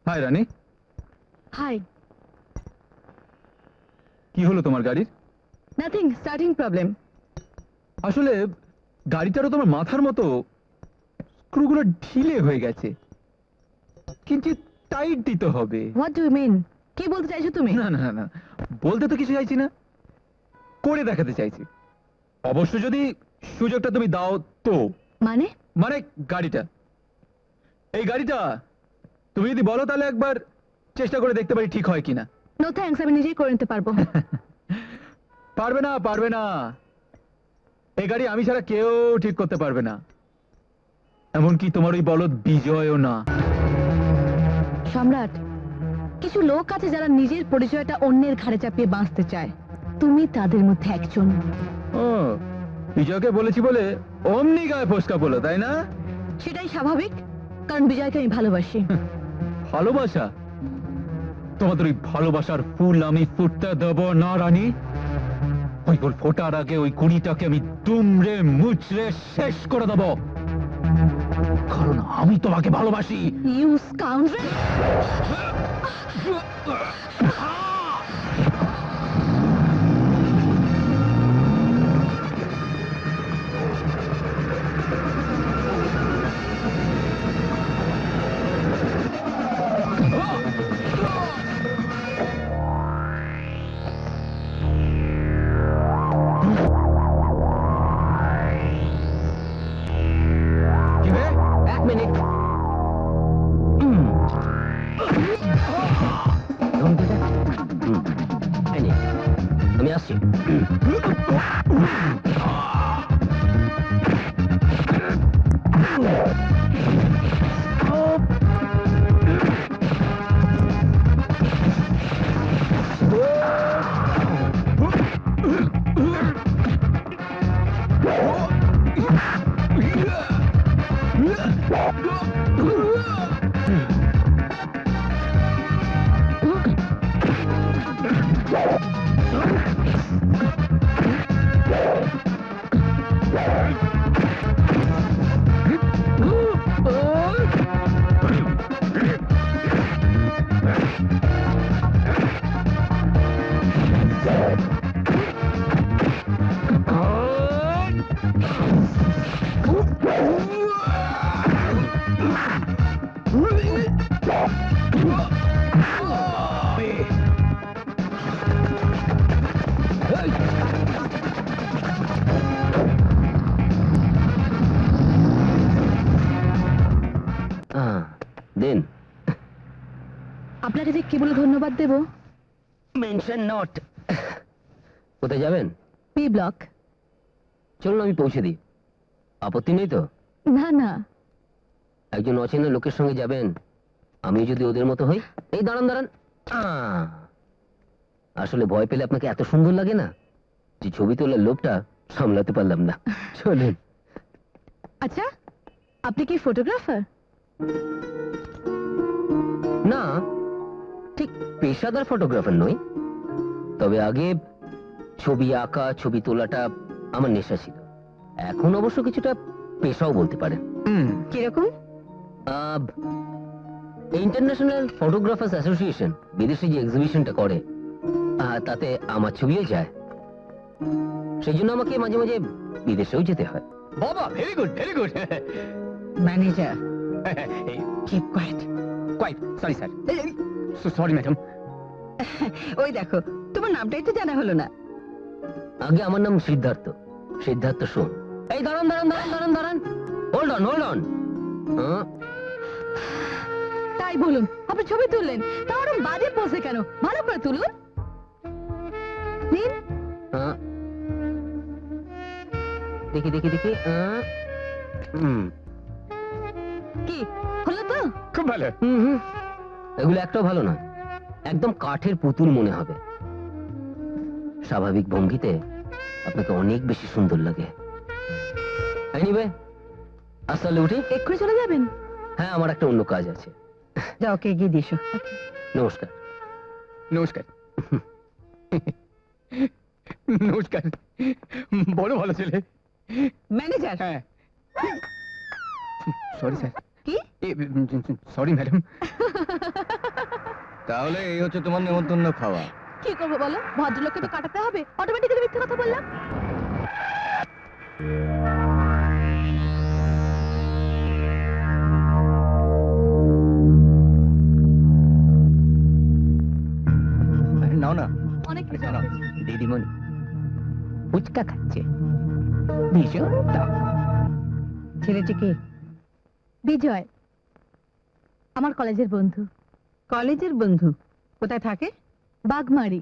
High রানী। High. কি হলো তোমার গাড়ির? Nothing, starting problem. আসলে গাড়িটারও তোমার মাথার মতো স্ক্রুগুলো ঢিলে হয়ে গেছে, কিন্তু টাইট দিতে হবে। What do you mean? কি বলতে চাইছো তুমি? না না না, বলতে তো কিছু চাইছি না, করে দেখাতে চাইছি। অবশ্য যদি সুযোগটা তুমি দাও তো। মানে? মানে গাড়িটা, এই গাড়িটা তুমি যদি বলো তাহলে একবার চেষ্টা করে দেখতে পারি ঠিক হয় কিনা। নো থ্যাঙ্কস, আমি নিজেই করে নিতে পারবো। পারবে না, পারবে না, এই গাড়ি আমি ছাড়া কেউ ঠিক করতে পারবে না, এমনকি তোমার ওই বলদ বিজয়ও না। সম্রাট, কিছু লোক আছে যারা নিজের পরিচয়টা অন্যের ঘাড়ে চাপিয়ে বাঁচতে চায়। তুমি তাদের মধ্যে একজন। ও, বিজয়কে বলেছি বলে অমনি গায়ে ফসকা বলো, তাই না? সেটাই স্বাভাবিক, কারণ বিজয়কে আমি ভালোবাসি। ভালোবাসা? তোমাদের ওই ভালোবাসার ফুল আমি ফুটতে দেব না রানী। ওই ফুল ফোটার আগে ওই কুড়িটাকে আমি দুমড়ে মুচড়ে শেষ করে দেব, কারণ আমি তোমাকে ভালোবাসি। You scoundrel! কি রে? এক মিনিট। আমি আসছি। দেন। আপনাকে যে কি বলে ধন্যবাদ দেব? Mention not. কোথায় যাবেন? P block. চলুন আমি পৌঁছে দিই, আপত্তি নেই তো? না না। একজন অচেনা লোকের সঙ্গে যাবেন, আমি যদি ওদের মতো হই। এই দাঁড়ান দাঁড়ান। আসলে ভয় পেলে আপনাকে এত সুন্দর লাগে না যে ছবি তোলার লোভটা সামলাতে পারলাম না। চলুন। আচ্ছা, আপনি কি ফটোগ্রাফার? না, ঠিক পেশাদার ফটোগ্রাফার নই, তবে আগে ছবি আঁকা, ছবি তোলাটা আমার নেশা ছিল। এখন অবশ্য কিছুটা পেশাও বলতে পারেন। কিরকম? ইন্টারন্যাশনাল ফটোগ্রাফার্স অ্যাসোসিয়েশন বিদেশে যে এক্সিবিশনটা করে, তাতে আমার ছবিও যায়। সেই জন্য আমাকে মাঝে মাঝে বিদেশেও যেতে হয়। বাবা, very good, very good. Manager, keep quiet. Quite sorry sir, sorry madam. ওই দেখো, তোমার নামটাই তো জানা হলো না। আগে আমার নাম সিদ্ধার্থ, সিদ্ধার্থ সোম। এই দাঁড়ান দাঁড়ান দাঁড়ান দাঁড়ান দাঁড়ান, হোল্ড অন হোল্ড অন। তাই বলুন, আপনি ছবি তুললেন, তা ওরকম বাজে পোজে কেন? ভালো করে তুলুন। নিন। দেখি দেখি দেখি। কি হলো তো? খুব ভালো। এগুলো একটাও ভালো নয়, একদম কাঠের পুতুল মনে হবে। স্বাভাবিক ভঙ্গিতে আপনাকে অনেক বেশি সুন্দর লাগে। এনিওয়ে, আসলে উঠি। এক্ষুনি চলে যাবেন? হ্যাঁ, আমার একটা অন্য কাজ আছে। যাও, কে গিয়ে দিস। নমস্কার। নমস্কার। নমস্কার, বড় ভালো ছেলে। ম্যানেজার। হ্যাঁ, সরি স্যার। কি সরি ম্যাডাম। তাহলে এই হচ্ছে তোমার নেমন্তন্ন খাওয়া। কি করবো বলো, ভদ্রলোককে তো কাটাতে হবে, অটোমেটিক্যালি মিথ্যে কথা বললাম। নাও না। অনেক কিছু নাও। হয়েছে। দিদিমণি ফুচকা খাচ্ছে, ভীষণ টক। ছেলেটিকে বিজয় আমার কলেজের বন্ধু। কলেজের বন্ধু? কোথায় থাকে? বাগমারি।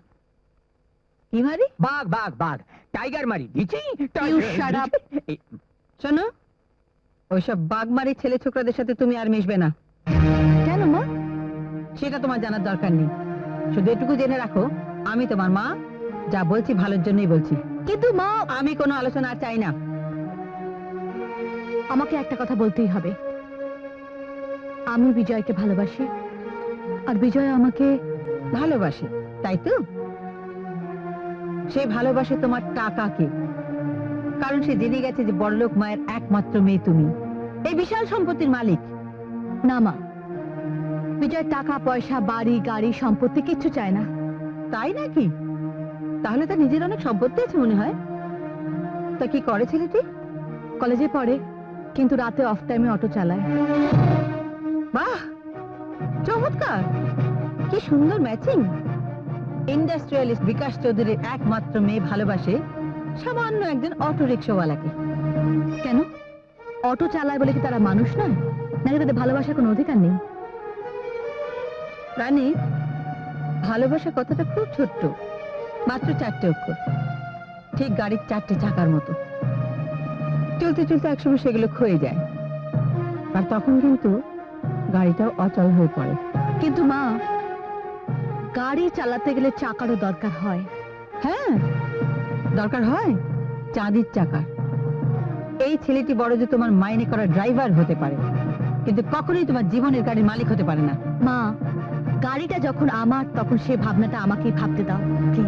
কি মারি? বাঘ বাঘ বাঘ, টাইগার মারি দিচ্ছি। You shut up. শোনো, ওইসব বাগমারি ছেলে ছোকরাদের সাথে তুমি আর মিশবে না। কেন মা? সেটা তোমার জানার দরকার নেই। শুধু এটুকু জেনে রাখো, আমি তোমার মা, যা বলছি ভালোর জন্যই বলছি। কিন্তু মা, আমি কোনো আলোচনা আর চাই না। আমাকে একটা কথা বলতেই হবে। আমি বিজয়কে ভালোবাসি, আর বিজয় আমাকে ভালোবাসে, তাই তো? সে ভালোবাসে তোমার টাকাকে, কারণ সে জেনে গেছে যে বড়লোক মায়ের একমাত্র মেয়ে তুমি, এই বিশাল সম্পত্তির মালিক। না মা, বিজয় টাকা পয়সা বাড়ি গাড়ি সম্পত্তি কিচ্ছু চায় না। তাই নাকি? তাহলে তার নিজের অনেক সম্পত্তি আছে মনে হয়। তা কি করে ছেলেটি? কলেজে পড়ে, কিন্তু রাতে অফ টাইমে অটো চালায়। বাহ, চমৎকার, কি সুন্দর ম্যাচিং। ইন্ডাস্ট্রিয়ালিস্ট বিকাশ চৌধুরীর একমাত্র মেয়ে ভালোবাসে সামান্য একজন অটো রিক্সাওয়ালাকে। কেন? অটো চালায় বলে কি তারা মানুষ নয়? নাকি তাদের ভালোবাসার কোনো অধিকার নেই? রানী, ভালোবাসা কথাটা খুব ছোট্ট, মাত্র 4টে অক্ষর, ঠিক গাড়ির 4টে চাকার মতো। চলতে চলতে একসময় সেগুলো ক্ষয়ে যায়, আর তখন কিন্তু গাড়িটাও অচল হয়ে পড়ে। কিন্তু মা, গাড়ি চালাতে গেলে চাকারও দরকার হয়। হ্যাঁ, দরকার হয় চাঁদির চাকার। এই ছেলেটি বড় যে তোমার মাইনে করা ড্রাইভার হতে পারে, কিন্তু কখনোই তোমার জীবনের গাড়ির মালিক হতে পারে না। মা, গাড়িটা যখন আমার, তখন সে ভাবনাটা আমাকেই ভাবতে দাও প্লিজ।